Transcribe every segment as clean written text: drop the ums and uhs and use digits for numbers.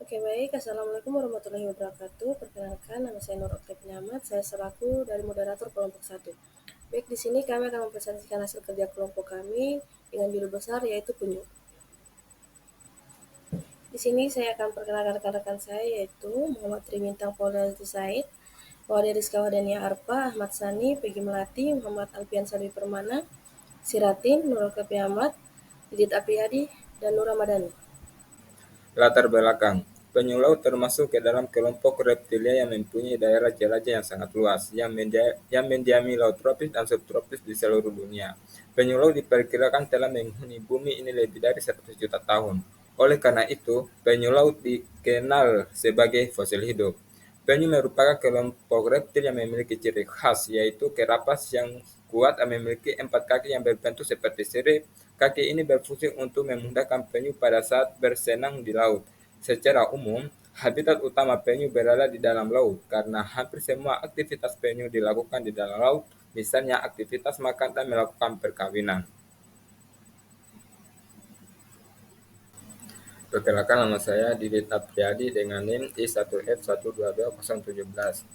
Oke baik, Assalamualaikum warahmatullahi wabarakatuh. Perkenalkan, nama saya Nur Oktavia Ahmad. Saya selaku dari moderator kelompok 1. Baik, di sini kami akan mempresentasikan hasil kerja kelompok kami dengan judul besar yaitu penyu. Di sini saya akan perkenalkan rekan-rekan saya yaitu Muhammad Trimintang Paula Said, Wade Rizka Wadania Arpa, Ahmad Sani, Peggy Melati, Muhammad Alfian Sadwi Permana, Siratin, Nur Oktavia Ahmad, Didit Apriyadi, dan Nur Ramadhani. Latar belakang. Penyu laut termasuk ke dalam kelompok reptilia yang mempunyai daerah jelajah yang sangat luas, yang mendiami laut tropis dan subtropis di seluruh dunia. Penyu laut diperkirakan telah menghuni bumi ini lebih dari 100 juta tahun. Oleh karena itu, penyu laut dikenal sebagai fosil hidup. Penyu merupakan kelompok reptil yang memiliki ciri khas, yaitu kerapas yang kuat dan memiliki 4 kaki yang berbentuk seperti sirip. Kaki ini berfungsi untuk memudahkan penyu pada saat bersenang di laut. Secara umum, habitat utama penyu berada di dalam laut karena hampir semua aktivitas penyu dilakukan di dalam laut, misalnya aktivitas makan dan melakukan perkawinan. Perkenalkan, nama saya Didit Apriyadi dengan NIM I1F122017.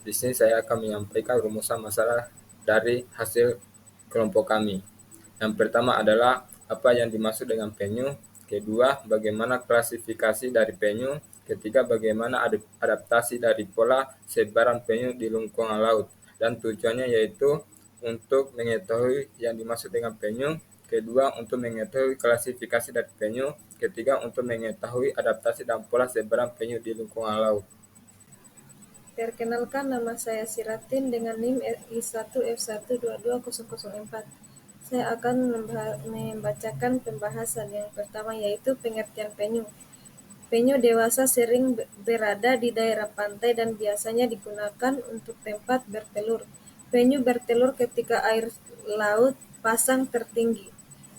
Di sini saya akan menyampaikan rumusan masalah dari hasil kelompok kami. Yang pertama adalah apa yang dimaksud dengan penyu. Kedua, bagaimana klasifikasi dari penyu. Ketiga, bagaimana adaptasi dari pola sebaran penyu di lingkungan laut. Dan tujuannya yaitu untuk mengetahui yang dimaksud dengan penyu. Kedua, untuk mengetahui klasifikasi dari penyu. Ketiga, untuk mengetahui adaptasi dan pola sebaran penyu di lingkungan laut. Perkenalkan, nama saya Siratin dengan NIM I1F122004. Saya akan membacakan pembahasan yang pertama yaitu pengertian penyu. Penyu dewasa sering berada di daerah pantai dan biasanya digunakan untuk tempat bertelur. Penyu bertelur ketika air laut pasang tertinggi.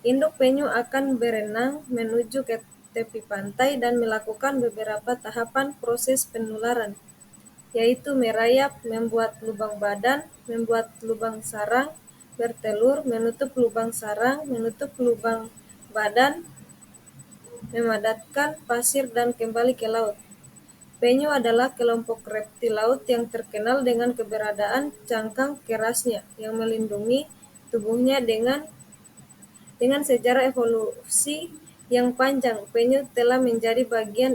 Induk penyu akan berenang menuju ke tepi pantai dan melakukan beberapa tahapan proses penularan, yaitu merayap, membuat lubang badan, membuat lubang sarang, bertelur, menutup lubang sarang, menutup lubang badan, memadatkan pasir dan kembali ke laut. Penyu adalah kelompok reptil laut yang terkenal dengan keberadaan cangkang kerasnya yang melindungi tubuhnya dengan sejarah evolusi yang panjang. Penyu telah menjadi bagian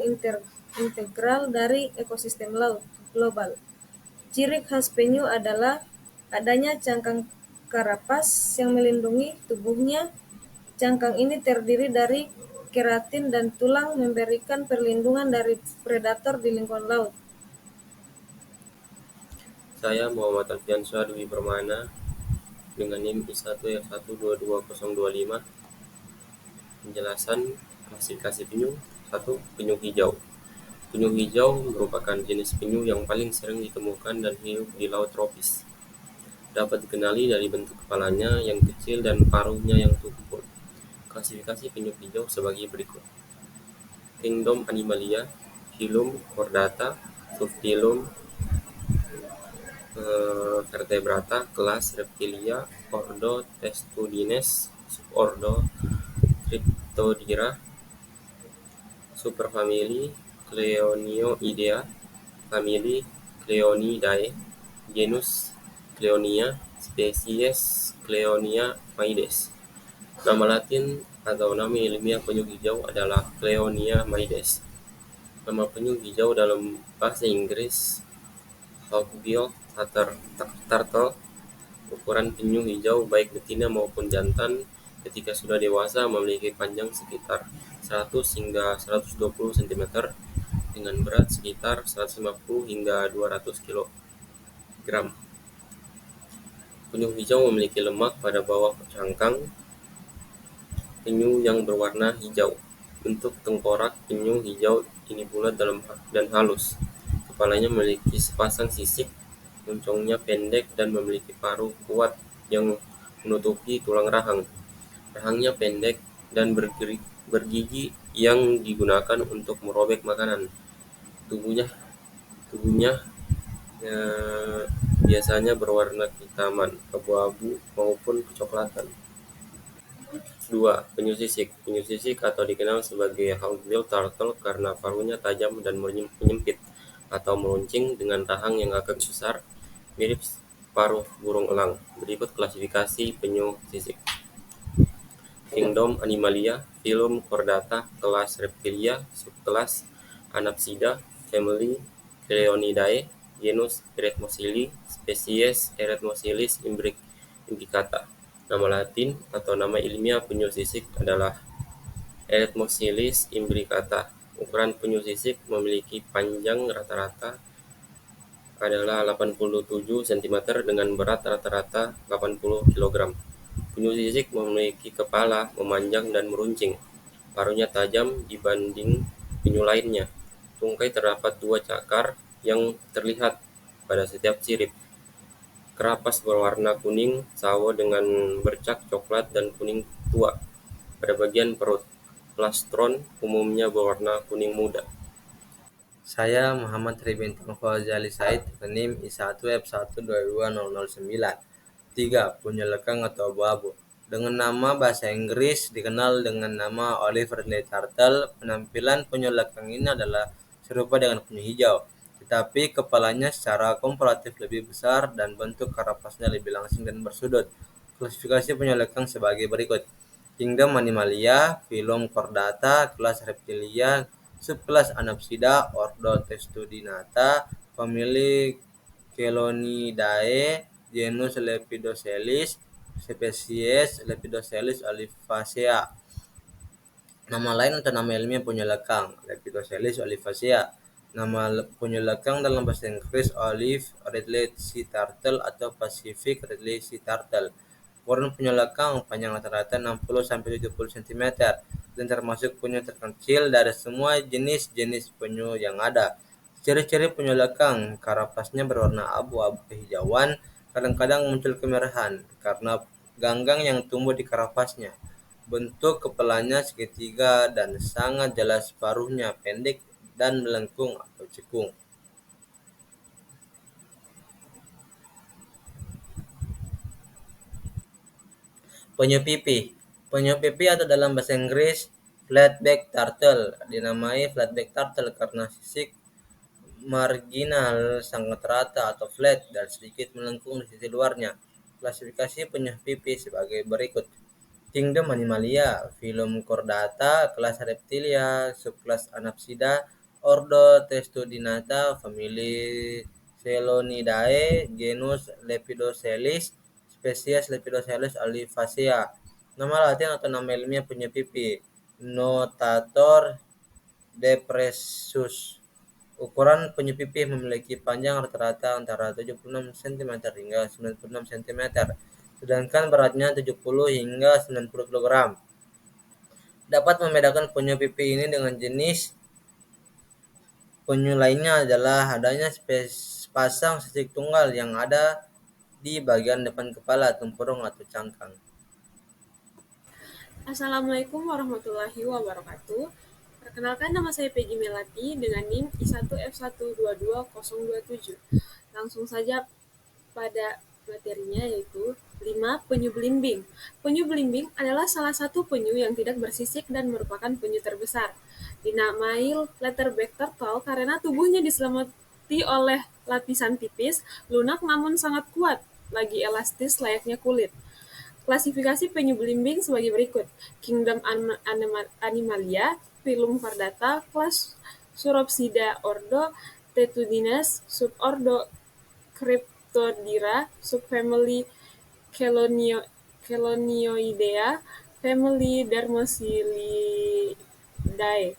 integral dari ekosistem laut global. Ciri khas penyu adalah adanya cangkang karapas yang melindungi tubuhnya. Cangkang ini terdiri dari keratin dan tulang, memberikan perlindungan dari predator di lingkungan laut. Saya Muhammad Alfian Sadwi Permana dengan NIM I1F122025. Penjelasan klasifikasi penyu. 1. Penyu hijau. Penyu hijau merupakan jenis penyu yang paling sering ditemukan dan hidup di laut tropis. Dapat dikenali dari bentuk kepalanya yang kecil dan paruhnya yang tumpul. Klasifikasi penyu hijau sebagai berikut. Kingdom Animalia, Phylum Chordata, Subphylum Vertebrata, kelas Reptilia, ordo Testudines, subordo Cryptodira, superfamili Cleonioidea, famili Cleonidae, genus Cleonia, spesies Cleonia maides. Nama latin atau nama ilmiah penyu hijau adalah Cleonia maides. Nama penyu hijau dalam bahasa Inggris hawkbill turtle. Ukuran penyu hijau baik betina maupun jantan ketika sudah dewasa memiliki panjang sekitar 100 hingga 120 cm dengan berat sekitar 150 hingga 200 kg. Penyu hijau memiliki lemak pada bawah cangkang. Penyu yang berwarna hijau. Bentuk tengkorak penyu hijau ini bulat dan halus. Kepalanya memiliki sepasang sisik, moncongnya pendek dan memiliki paruh kuat yang menutupi tulang rahang. Rahangnya pendek dan bergigi yang digunakan untuk merobek makanan. Tubuhnya biasanya berwarna kehitaman, abu-abu maupun kecoklatan. 2. Penyu sisik. Penyu sisik atau dikenal sebagai hawkbill turtle karena paruhnya tajam dan menyempit atau meruncing dengan rahang yang agak besar, mirip paruh burung elang. Berikut klasifikasi penyu sisik. Kingdom Animalia, Phylum Chordata, kelas Reptilia, subkelas Anapsida, family Cleonidae, genus Eretmocili, spesies Eretmocillis imbricata. Nama latin atau nama ilmiah penyu sisik adalah Eretmocillis imbricata. Ukuran penyu sisik memiliki panjang rata-rata adalah 87 cm dengan berat rata-rata 80 kg. Penyu sisik memiliki kepala memanjang dan meruncing. Paruhnya tajam dibanding penyu lainnya. Tungkai terdapat 2 cakar yang terlihat pada setiap sirip. Kerapas berwarna kuning sawo dengan bercak coklat dan kuning tua pada bagian perut. Plastron umumnya berwarna kuning muda. Saya Muhammad Ribintang Fauzali Said, NIM I1F1220009. 3. Penyu lekang atau abu-abu. Dengan nama bahasa Inggris dikenal dengan nama Olive Ridley Turtle, penampilan penyu lekang ini adalah serupa dengan penyu hijau, tetapi kepalanya secara komparatif lebih besar dan bentuk karapasnya lebih langsing dan bersudut. Klasifikasi penyu lekang sebagai berikut. Kingdom Animalia, Phylum Chordata, kelas Reptilia, subkelas Anapsida, ordo Testudinata, famili Chelonidae, genus Lepidoselis, spesies Lepidoselis olivacea. Nama lain atau nama ilmiah penyu lekang, Lepidoselis olivacea. Nama penyu lekang dalam bahasa Inggris Olive Ridley Sea Turtle atau Pacific Ridley Sea Turtle. Ukuran penyu lekang panjang rata-rata 60-70 cm dan termasuk penyu terkecil dari semua jenis-jenis penyu yang ada. Ciri-ciri penyu lekang, karapasnya berwarna abu-abu kehijauan, kadang-kadang muncul kemerahan karena ganggang yang tumbuh di karapasnya. Bentuk kepalanya segitiga dan sangat jelas paruhnya pendek dan melengkung atau cekung. Penyu pipih. Penyu pipih atau dalam bahasa Inggris flatback turtle dinamai flatback turtle karena sisik marginal sangat rata atau flat dan sedikit melengkung di sisi luarnya. Klasifikasi penyu pipih sebagai berikut. Kingdom Animalia, Phylum Chordata, kelas Reptilia, subkelas Anapsida, ordo Testudinata, famili Chelonidae, genus Lepidoselis, spesies Lepidoselis olivacea. Nama latin atau nama ilmiah penyu pipih, Notator depressus. Ukuran penyu pipih memiliki panjang rata-rata antara 76 cm hingga 96 cm, sedangkan beratnya 70 hingga 90 kg. Dapat membedakan penyu pipih ini dengan jenis penyu lainnya adalah adanya pasang sisik tunggal yang ada di bagian depan kepala, tempurung atau cangkang. Assalamualaikum warahmatullahi wabarakatuh. Perkenalkan, nama saya Peggy Melati dengan NIM I1F1220027. Langsung saja pada materinya, yaitu 5. Penyu belimbing. Penyu belimbing adalah salah satu penyu yang tidak bersisik dan merupakan penyu terbesar. Dinamai leatherback turtle karena tubuhnya diselimati oleh lapisan tipis, lunak namun sangat kuat, lagi elastis layaknya kulit. Klasifikasi penyu belimbing sebagai berikut. Kingdom Animalia, Phylum Chordata, kelas Sauropsida, ordo Tetudines, subordo Cryptodira, subfamily Chelonioidea, family Dermocilidae.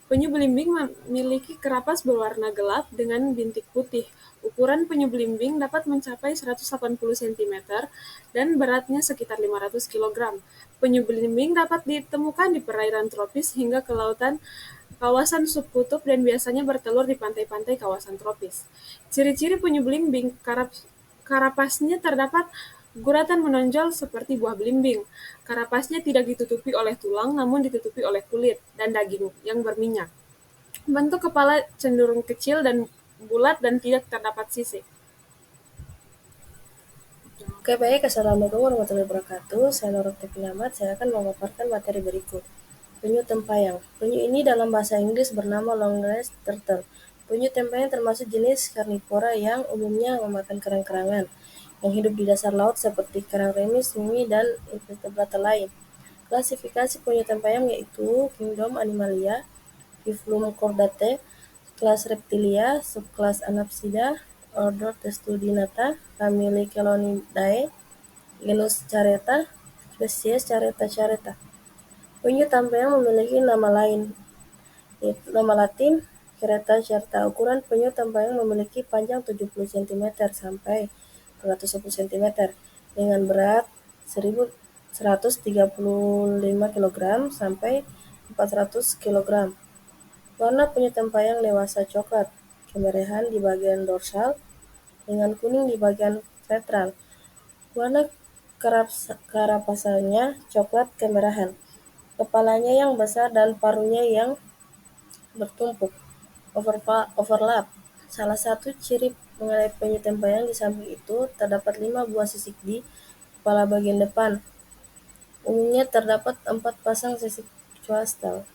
Penyu belimbing memiliki kerapas berwarna gelap dengan bintik putih. Ukuran penyu belimbing dapat mencapai 180 cm dan beratnya sekitar 500 kg. Penyu belimbing dapat ditemukan di perairan tropis hingga ke lautan kawasan subkutub dan biasanya bertelur di pantai-pantai kawasan tropis. Ciri-ciri penyu belimbing, karapasnya terdapat guratan menonjol seperti buah belimbing. Karapasnya tidak ditutupi oleh tulang namun ditutupi oleh kulit dan daging yang berminyak. Bentuk kepala cenderung kecil dan bulat dan tidak terdapat sisik. Oke, baik. Assalamualaikum warahmatullahi wabarakatuh. Saya Nurul Penyamat. Saya akan memaparkan materi berikut. Penyu tempayang. Penyu ini dalam bahasa Inggris bernama longneced turtle. Penyu tempayang termasuk jenis karnivora yang umumnya memakan kerang-kerangan yang hidup di dasar laut seperti kerang remis, mimi, dan invertebrata lain. Klasifikasi penyu tempayang yaitu Kingdom Animalia, Phylum Chordate, kelas Reptilia, subkelas Anapsida, order Testudinata, famili Chelonidae, genus Caretta, spesies Caretta caretta. Penyu tempayang memiliki nama lain, yaitu nama latin Caretta caretta. Ukuran penyu tempayang memiliki panjang 70 cm sampai 210 cm dengan berat 1.135 kg sampai 400 kg. Warna penyu tempayang dewasa coklat kemerahan di bagian dorsal dengan kuning di bagian ventral. Warna karapasannya coklat kemerahan. Kepalanya yang besar dan paruhnya yang bertumpuk overlap. Salah satu ciri mengenai penyu tempayang di samping itu terdapat 5 buah sisik di kepala bagian depan. Umumnya terdapat 4 pasang sisik coastal.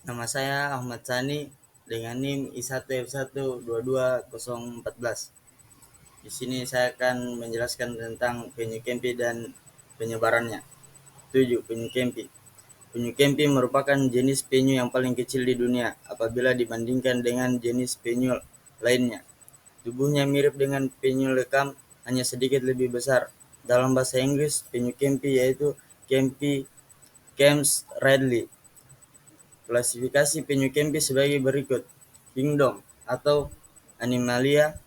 Nama saya Ahmad Sani dengan NIM I1F1221014. Di sini saya akan menjelaskan tentang penyu kempi dan penyebarannya. 7. Penyu kempi. Penyu kempi merupakan jenis penyu yang paling kecil di dunia apabila dibandingkan dengan jenis penyu lainnya. Tubuhnya mirip dengan penyu lekam, hanya sedikit lebih besar. Dalam bahasa Inggris, penyu kempi yaitu Kemps Ridley. Klasifikasi penyu kempi sebagai berikut. Kingdom atau Animalia,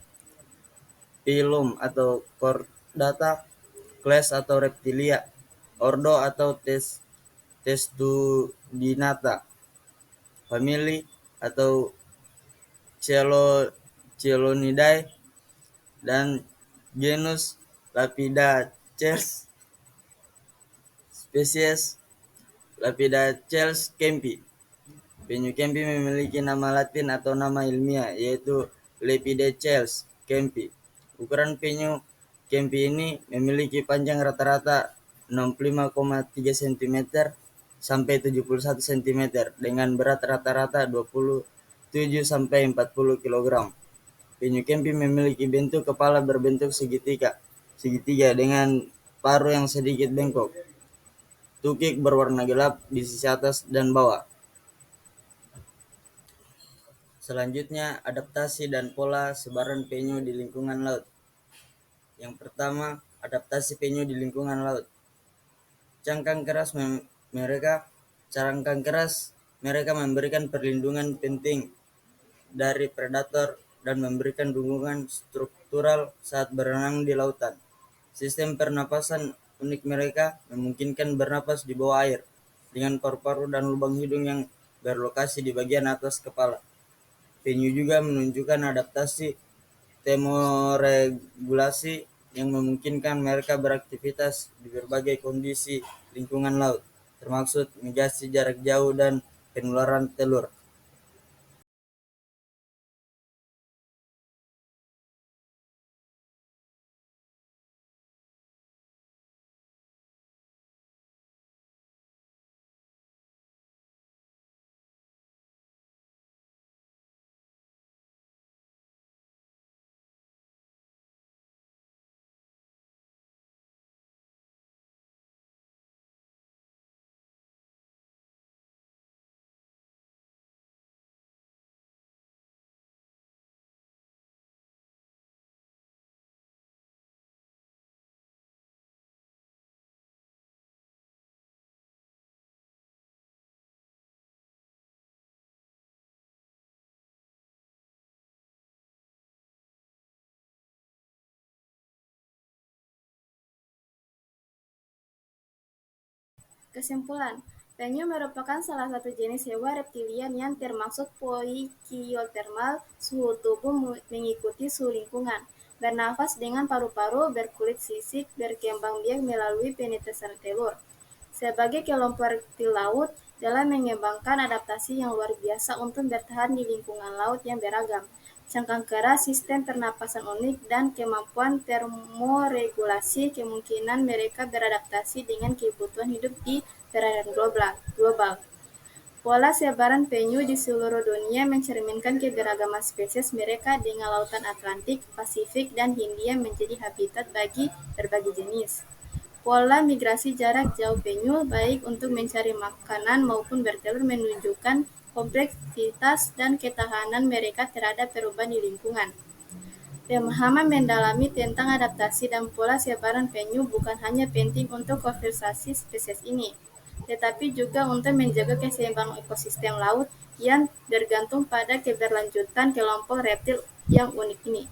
Phylum atau Chordata, Class atau Reptilia, Ordo atau Testudinata, Famili atau Chelonidae, dan genus Lapidaceus, spesies Lapidaceus kempi. Penyu kempi memiliki nama latin atau nama ilmiah yaitu Lepidaceus kempi. Ukuran penyu kempi ini memiliki panjang rata-rata 65,3 cm sampai 71 cm dengan berat rata-rata 27 sampai 40 kg. Penyu kempi memiliki bentuk kepala berbentuk segitiga dengan paruh yang sedikit bengkok. Tukik berwarna gelap di sisi atas dan bawah. Selanjutnya, adaptasi dan pola sebaran penyu di lingkungan laut. Yang pertama, adaptasi penyu di lingkungan laut. Cangkang keras mereka memberikan perlindungan penting dari predator dan memberikan dukungan struktural saat berenang di lautan. Sistem pernapasan unik mereka memungkinkan bernapas di bawah air dengan paru-paru dan lubang hidung yang berlokasi di bagian atas kepala. Penyu juga menunjukkan adaptasi termoregulasi yang memungkinkan mereka beraktivitas di berbagai kondisi lingkungan laut, termasuk migrasi jarak jauh dan penularan telur. Kesimpulan, penyu merupakan salah satu jenis hewan reptilian yang termasuk poikilothermal, suhu tubuh mengikuti suhu lingkungan, bernafas dengan paru-paru, berkulit sisik, berkembang biak melalui penetrasi telur. Sebagai kelompok reptil laut, dalam mengembangkan adaptasi yang luar biasa untuk bertahan di lingkungan laut yang beragam. cangkang keras, sistem pernapasan unik, dan kemampuan termoregulasi. Kemungkinan mereka beradaptasi dengan kebutuhan hidup di perairan global. Pola sebaran penyu di seluruh dunia mencerminkan keberagaman spesies mereka dengan lautan Atlantik, Pasifik, dan Hindia menjadi habitat bagi berbagai jenis. Pola migrasi jarak jauh penyu, baik untuk mencari makanan maupun bertelur, menunjukkan kompleksitas dan ketahanan mereka terhadap perubahan di lingkungan. Pemahaman mendalami tentang adaptasi dan pola sebaran penyu bukan hanya penting untuk konservasi spesies ini, tetapi juga untuk menjaga keseimbangan ekosistem laut yang bergantung pada keberlanjutan kelompok reptil yang unik ini.